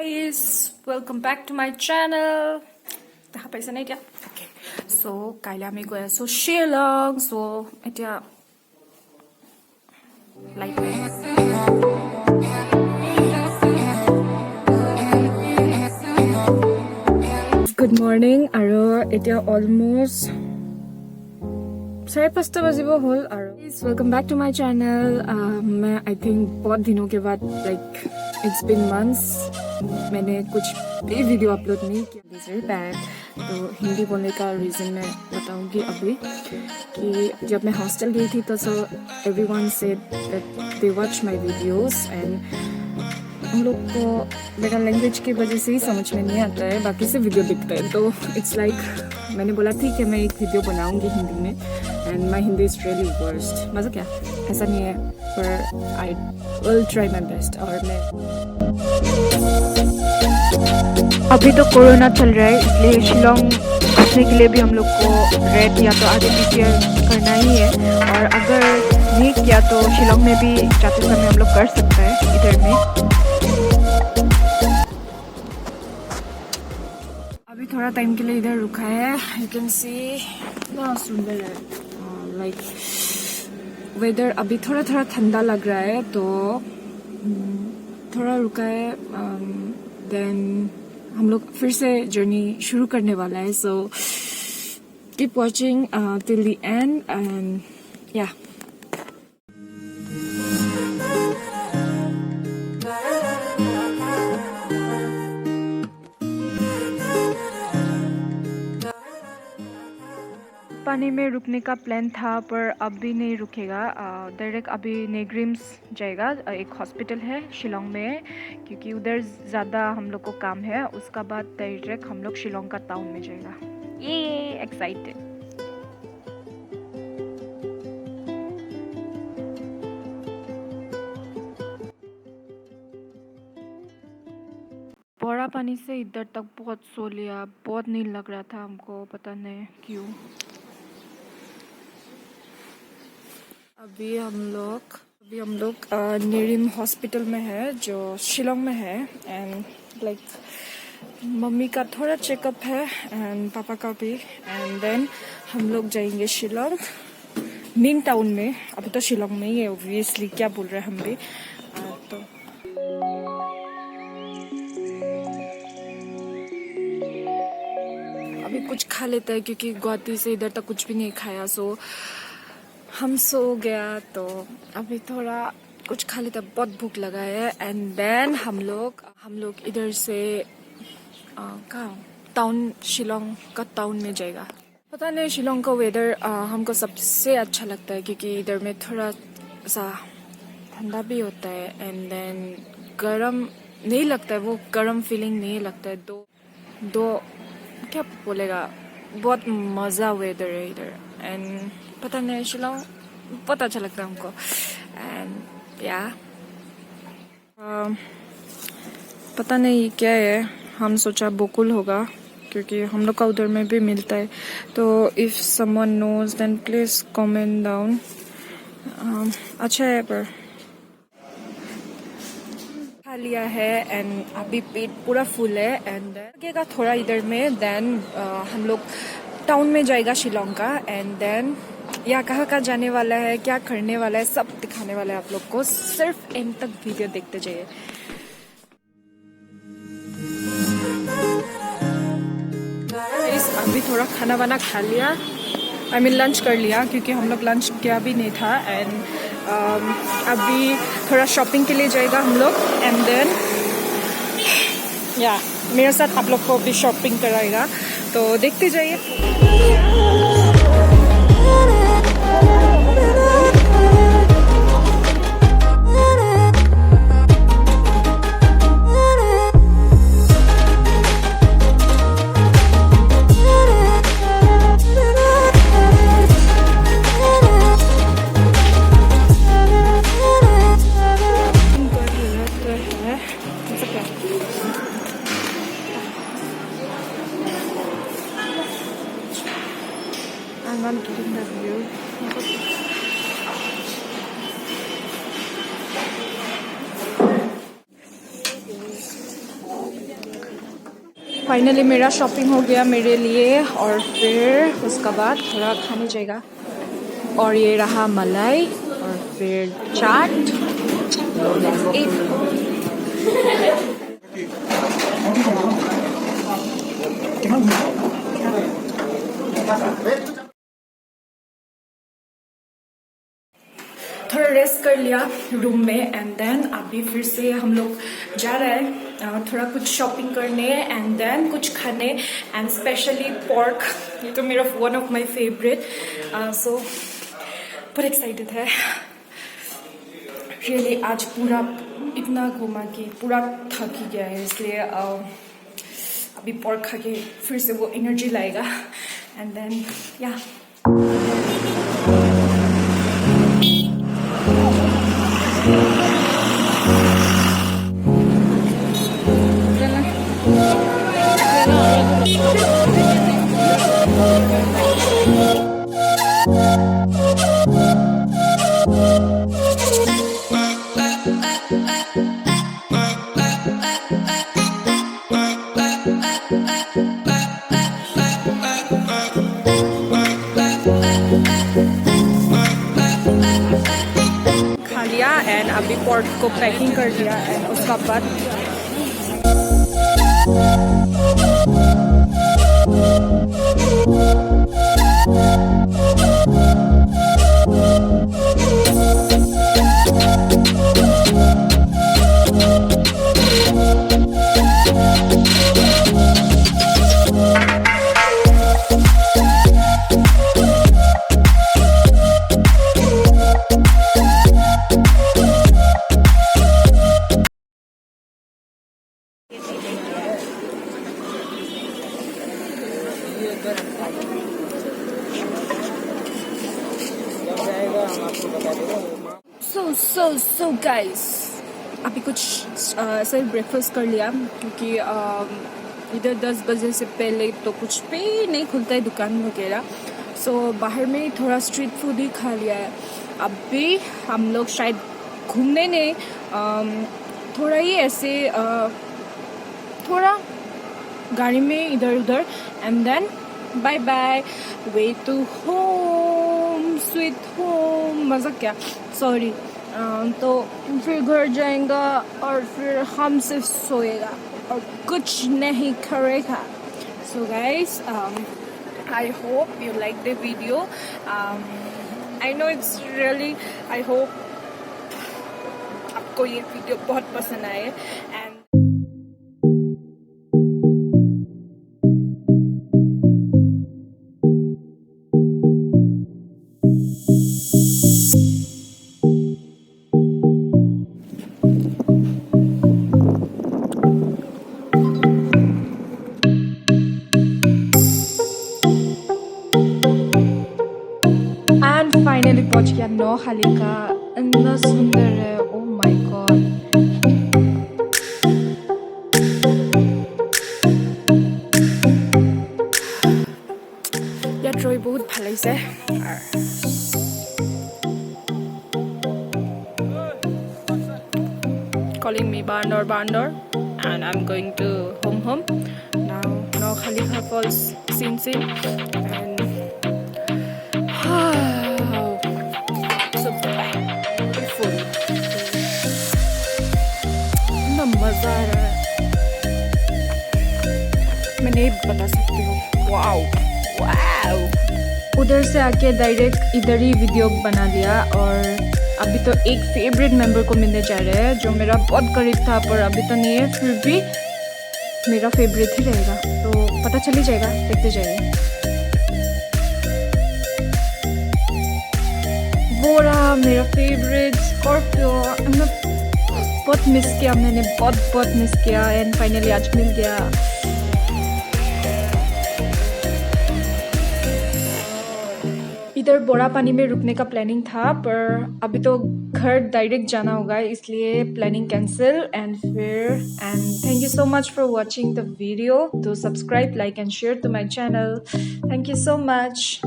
guys, welcome back to my channel. তাহা পাইছে না এতিয়া? Okay. So, কাইলে আমি গৈ আছো শ্বিলং. So, এতিয়া লাইট Good morning. আৰু এতিয়া almost 5:30 बजे होल और welcome back to my channel. मैं आई थिंक बहुत दिनों के बाद इट्स बीन मंथ्स मैंने कुछ भी वीडियो अपलोड नहीं किया. This very bad. तो हिंदी बोलने का रीज़न मैं बताऊंगी अभी कि जब मैं हॉस्टल गई थी तो so everyone said that they watch my videos and हम लोग को मेरा लैंग्वेज की वजह से ही समझ में नहीं आता है, बाकी से वीडियो दिखता है. तो इट्स लाइक मैंने बोला ठीक है मैं एक वीडियो बनाऊंगी हिंदी में and my Hindi is really worst. मज़ा क्या ऐसा नहीं है पर I will try my best. और मैं अभी तो कोरोना चल रहा है इसलिए शिलोंग घूमने के लिए भी हम लोग को रेड या तो RT-PCR करना ही है. और अगर नहीं किया तो शिलोंग में भी जाते समय हम लोग कर सकते हैं इधर में. अभी थोड़ा टाइम के लिए इधर रुका है. यू कैन सी बहुत सुंदर है. लाइक वेदर अभी थोड़ा थोड़ा ठंडा लग रहा है तो थोड़ा रुका है. देन हम लोग फिर से जर्नी शुरू करने वाला है. So keep watching till the end and या पानी में रुकने का प्लान था पर अब भी नहीं रुकेगा. डायरेक्ट अभी नेग्रिम्स जाएगा. एक हॉस्पिटल है शिलोंग में क्योंकि उधर ज़्यादा हम लोग को काम है. उसका बाद डायरेक्ट हम लोग शिलोंग का टाउन में जाएगा. ये एक्साइटेड. बड़ा पानी से इधर तक बहुत सो लिया. बहुत नींद लग रहा था हमको, पता नहीं क्यों. अभी हम लोग नेरिम हॉस्पिटल में है जो शिलोंग में है. एंड लाइक मम्मी का थोड़ा चेकअप है एंड पापा का भी. एंड देन हम लोग जाएंगे शिलोंग मेन टाउन में. अभी तो शिलोंग में ही है ऑब्वियसली, क्या बोल रहे हैं हम भी. तो अभी कुछ खा लेते हैं क्योंकि गुवाहाटी से इधर तक कुछ भी नहीं खाया. सो हम सो गया तो अभी थोड़ा कुछ खा लेते. बहुत भूख लगा है. एंड देन हम लोग इधर से कहाँ टाउन शिलोंग का टाउन में जाएगा. पता नहीं शिलोंग का वेदर हमको सबसे अच्छा लगता है क्योंकि इधर में थोड़ा सा ठंडा भी होता है एंड देन गरम नहीं लगता है. वो गरम फीलिंग नहीं लगता है. दो क्या बोलेगा, बहुत मज़ा वेदर है इधर. एंड पता नहीं शिलोंग बहुत अच्छा लगता है हमको. एंड या पता नहीं क्या है. हम सोचा बोकुल होगा क्योंकि हम लोग का उधर में भी मिलता है. तो if someone knows then please comment down. अच्छा है पर खा लिया है एंड अभी पेट पूरा फुल है. एंड लगेगा थोड़ा इधर में. देन हम लोग टाउन में जाएगा शिलोंग का. एंड देन या कहाँ जाने वाला है, क्या करने वाला है, सब दिखाने वाला है आप लोग को. सिर्फ एंड तक वीडियो देखते जाइए. अभी थोड़ा खाना वाना खा लिया. आई मीन लंच कर लिया क्योंकि हम लोग लंच किया भी नहीं था. एंड अभी थोड़ा शॉपिंग के लिए जाएगा हम लोग. एंड देन या मेरे साथ आप लोग को भी शॉपिंग कराएगा तो देखते जाइए. I'm not getting the view. Finally मेरा शॉपिंग हो गया मेरे लिए, और फिर उसका बाद थोड़ा खाने जाएगा। और ये रहा मलाई और फिर चाट। Let's eat. थोड़ा रेस्ट कर लिया रूम में, एंड देन अभी फिर से हम लोग जा रहे हैं थोड़ा कुछ शॉपिंग करने, एंड देन कुछ खाने, एंड स्पेशली पोर्क। ये तो मेरा वन ऑफ माय फेवरेट, सो बहुत एक्साइटेड है रियली। आज पूरा इतना घूमा कि पूरा थक ही गया है, इसलिए अभी पोर्क खा के फिर से वो एनर्जी लाएगा, एंड देन या खा लिया, एंड अभी पोर्क को पैकिंग कर दिया, एंड उसका बाद सो गाइस, अभी कुछ ऐसे ब्रेकफास्ट कर लिया, क्योंकि इधर 10 बजे से पहले तो कुछ भी नहीं खुलता है दुकान वगैरह। सो बाहर में थोड़ा स्ट्रीट फूड ही खा लिया है। अभी हम लोग शायद घूमने नहीं, थोड़ा ही ऐसे थोड़ा गाड़ी में इधर उधर, and then bye bye, way to home sweet home. मज़ा क्या, सॉरी। तो फिर घर जाएगा और फिर हम सिर्फ सोएगा और कुछ नहीं करेगा। So guys, I hope you like the video. I know it's really, I hope आपको ये वीडियो बहुत पसंद आए, एंड फाइनली पहुंच गया नौखालिका। इतना सुंदर है, ओ माय गॉड। यार रही बहुत ভাল লাগিছে। Calling me Bandar Bandar, and I'm going to home now. Nokhalika Falls, Sin, and मजा आ रहा है, मैं नहीं बता सकती हूँ। Wow wow. उधर से आके डायरेक्ट इधर ही वीडियो बना लिया, और अभी तो एक फेवरेट मेंबर को मिलने जा रहे हैं जो मेरा बहुत करीब था, पर अभी तो नहीं है, फिर भी मेरा फेवरेट ही रहेगा, तो पता चल ही जाएगा, देखते जाइए। वो रहा मेरा फेवरेट स्कॉर्पियो। बहुत मिस किया मैंने, बहुत मिस किया, एंड फाइनली आज मिल गया। इधर बोरा पानी में रुकने का प्लानिंग था, पर अभी तो घर डायरेक्ट जाना होगा, इसलिए planning cancel. And thank you so much for watching the video. Do subscribe, like and share to my channel. Thank you so much.